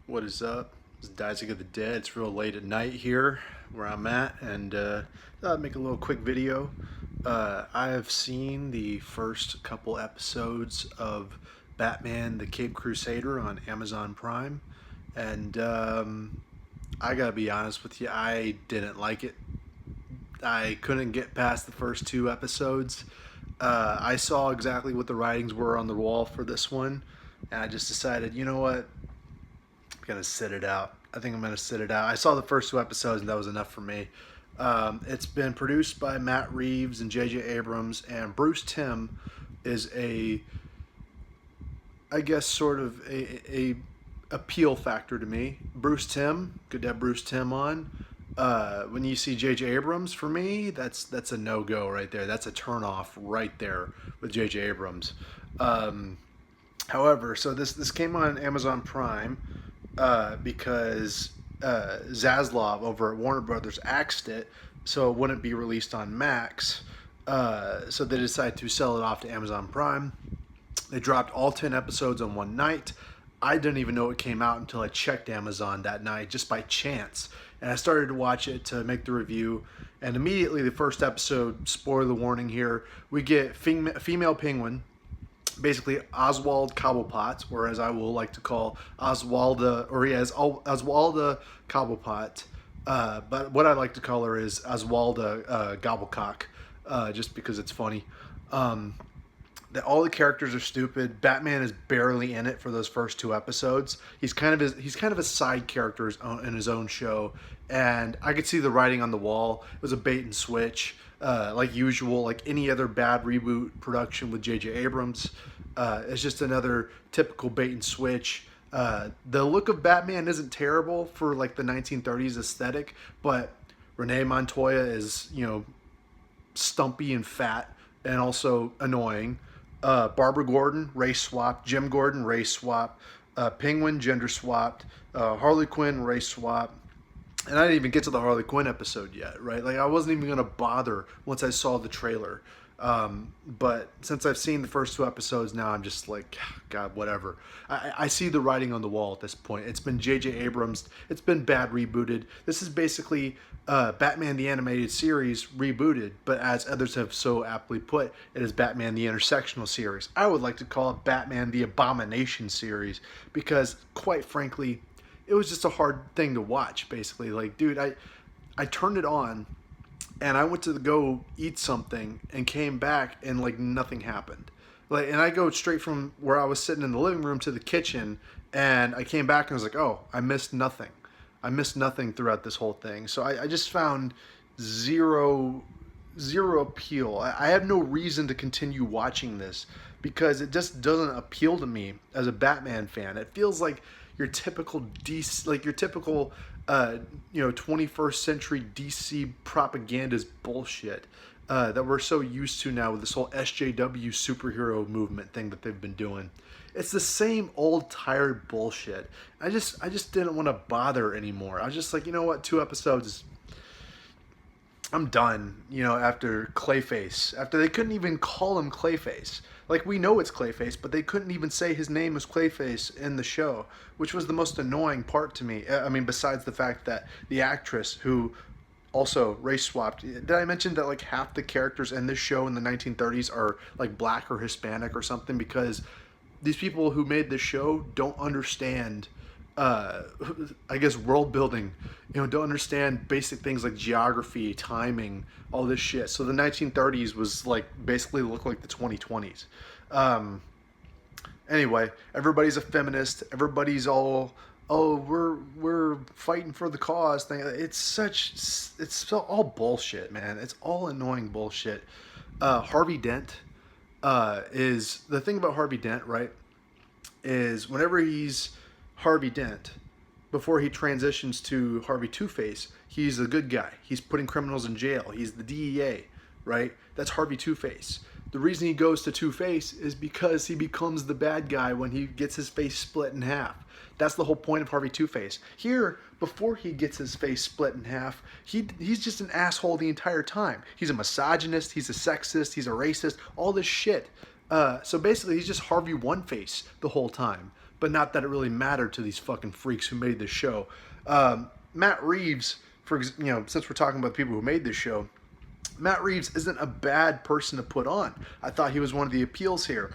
What is up? It's Dizing of the Dead. It's real late at night here where I'm at, and thought I'd make a little quick video. I have seen the first couple episodes of Batman the Cape Crusader on Amazon Prime, and I gotta be honest with you, I didn't like it. I couldn't get past the first two episodes. I saw exactly what the writings were on the wall for this one, and I just decided, you know what? I'm gonna sit it out. I think I'm gonna sit it out. I saw the first two episodes, and that was enough for me. It's been produced by Matt Reeves and J.J. Abrams, and Bruce Timm is I guess, sort of a appeal factor to me. Bruce Timm, good to have Bruce Timm on. When you see J.J. Abrams, for me, that's a no go right there. That's a turn off right there with J.J. Abrams. Um, However, so this came on Amazon Prime because Zaslav over at Warner Brothers axed it, so it wouldn't be released on Max. So they decided to sell it off to Amazon Prime. They dropped all 10 episodes on one night. I didn't even know it came out until I checked Amazon that night just by chance. And I started to watch it to make the review. And immediately, the first episode, spoiler warning here, we get female penguin, basically Oswald Cobblepot, or as I will like to call Oswalda, or he has Oswalda Cobblepot. But what I like to call her is Oswalda Gobblecock, just because it's funny. Um, that all the characters are stupid. Batman is barely in it for those first two episodes. He's kind of a side character in his own show, and I could see the writing on the wall. It was a bait and switch, like usual, like any other bad reboot production with J.J. Abrams. It's just another typical bait and switch. The look of Batman isn't terrible for like the 1930s aesthetic, but Renee Montoya is stumpy and fat and also annoying. Barbara Gordon, race swapped. Jim Gordon, race swapped. Penguin, gender swapped. Harley Quinn, race swapped. And I didn't even get to the Harley Quinn episode yet, right? Like, I wasn't even going to bother once I saw the trailer. But since I've seen the first two episodes now, I'm just like, God, whatever. I see the writing on the wall at this point. It's been J.J. Abrams. It's been bad rebooted. This is basically Batman the Animated Series rebooted, but as others have so aptly put, it is Batman the Intersectional Series. I would like to call it Batman the Abomination Series because, quite frankly, it was just a hard thing to watch, basically. Like, dude, I turned it on and I went to go eat something and came back and like nothing happened. Like, and I go straight from where I was sitting in the living room to the kitchen, and I came back and was like, oh, I missed nothing. I missed nothing throughout this whole thing. So I just found zero zero appeal. I have no reason to continue watching this because it just doesn't appeal to me as a Batman fan. It feels like your typical DC, like your typical 21st century DC propaganda bullshit that we're so used to now with this whole SJW superhero movement thing that they've been doing. It's the same old tired bullshit. I just didn't want to bother anymore. I was just like, you know what, two episodes, I'm done, after Clayface. After they couldn't even call him Clayface. Like, we know it's Clayface, but they couldn't even say his name was Clayface in the show, which was the most annoying part to me. I mean, besides the fact that the actress who also race swapped. Did I mention that like half the characters in this show in the 1930s are like black or Hispanic or something? Because these people who made this show don't understand uh, I guess world building, don't understand basic things like geography, timing, all this shit. So the 1930s was like basically looked like the 2020s. Um, anyway, everybody's a feminist. Everybody's all, oh, we're fighting for the cause thing. It's so all bullshit, man. It's all annoying bullshit. Harvey Dent is the thing about Harvey Dent, right? Is whenever he's Harvey Dent, before he transitions to Harvey Two Face, he's a good guy. He's putting criminals in jail. He's the DEA, right? That's Harvey Two Face. The reason he goes to Two Face is because he becomes the bad guy when he gets his face split in half. That's the whole point of Harvey Two Face. Here, before he gets his face split in half, he's just an asshole the entire time. He's a misogynist, he's a sexist, he's a racist, all this shit. So basically, he's just Harvey One Face the whole time. but not that it really mattered to these fucking freaks who made this show. Matt Reeves, since we're talking about the people who made this show, Matt Reeves isn't a bad person to put on. I thought he was one of the appeals here.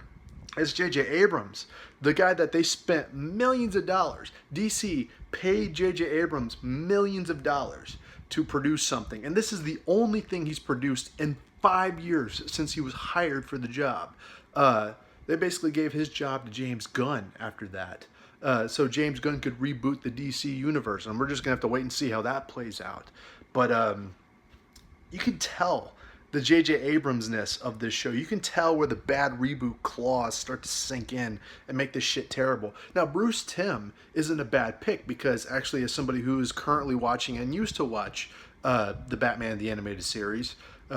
It's J.J. Abrams, the guy that they spent millions of dollars. DC paid J.J. Abrams millions of dollars to produce something. And this is the only thing he's produced in 5 years since he was hired for the job. They basically gave his job to James Gunn after that. So James Gunn could reboot the DC universe. And we're just going to have to wait and see how that plays out. But you can tell the J.J. Abrams-ness of this show. You can tell where the bad reboot claws start to sink in and make this shit terrible. Now, Bruce Timm isn't a bad pick because actually as somebody who is currently watching and used to watch the Batman the Animated Series,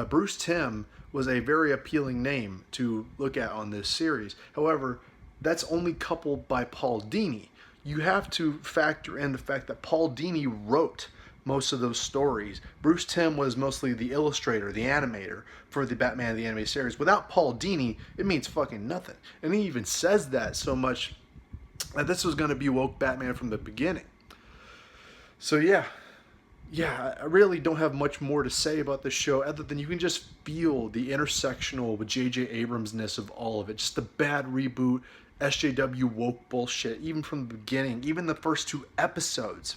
Bruce Timm was a very appealing name to look at on this series. However, that's only coupled by Paul Dini. You have to factor in the fact that Paul Dini wrote most of those stories. Bruce Timm was mostly the illustrator, the animator for the Batman the Animated Series. Without Paul Dini, it means fucking nothing. And he even says that so much that this was going to be woke Batman from the beginning. So yeah, I really don't have much more to say about this show other than you can just feel the intersectional with J.J. Abrams-ness of all of it. Just the bad reboot, SJW woke bullshit, even from the beginning, even the first 2 episodes,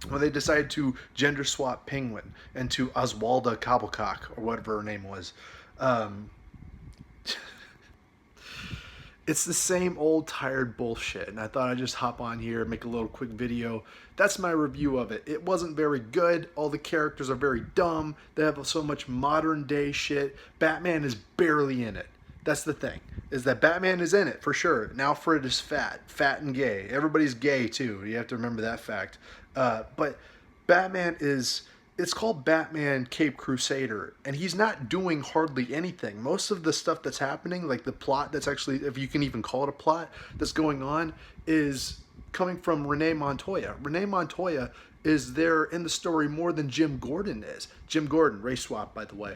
when they decided to gender swap Penguin into Oswalda Cobblecock, or whatever her name was. It's the same old tired bullshit, and I thought I'd just hop on here and make a little quick video. That's my review of it. It wasn't very good. All the characters are very dumb. They have so much modern day shit. Batman is barely in it. That's the thing, is that Batman is in it, for sure. And Alfred is fat and gay. Everybody's gay, too. You have to remember that fact. But Batman is, it's called Batman Cape Crusader, and he's not doing hardly anything. Most of the stuff that's happening, like the plot that's actually, if you can even call it a plot, that's going on, is coming from Renee Montoya. Renee Montoya is there in the story more than Jim Gordon is. Jim Gordon, race swap, by the way.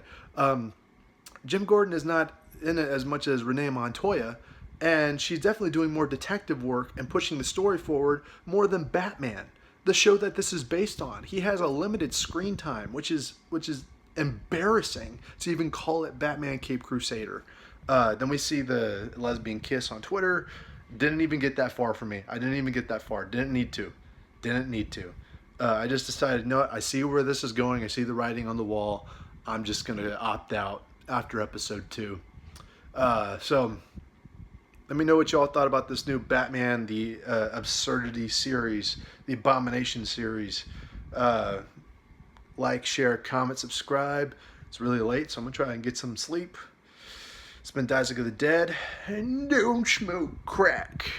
Jim Gordon is not in it as much as Renee Montoya, and she's definitely doing more detective work and pushing the story forward more than Batman, the show that this is based on. He has a limited screen time, which is embarrassing to even call it Batman Cape Crusader. Then we see the lesbian kiss on Twitter. Didn't even get that far for me. I didn't even get that far. Didn't need to. I just decided, no, I see where this is going. I see the writing on the wall. I'm just going to opt out after episode 2. So let me know what y'all thought about this new Batman, the Absurdity series, the Abomination series. Like, share, comment, subscribe. It's really late, so I'm going to try and get some sleep. It's been Isaac of the Dead, and don't smoke crack.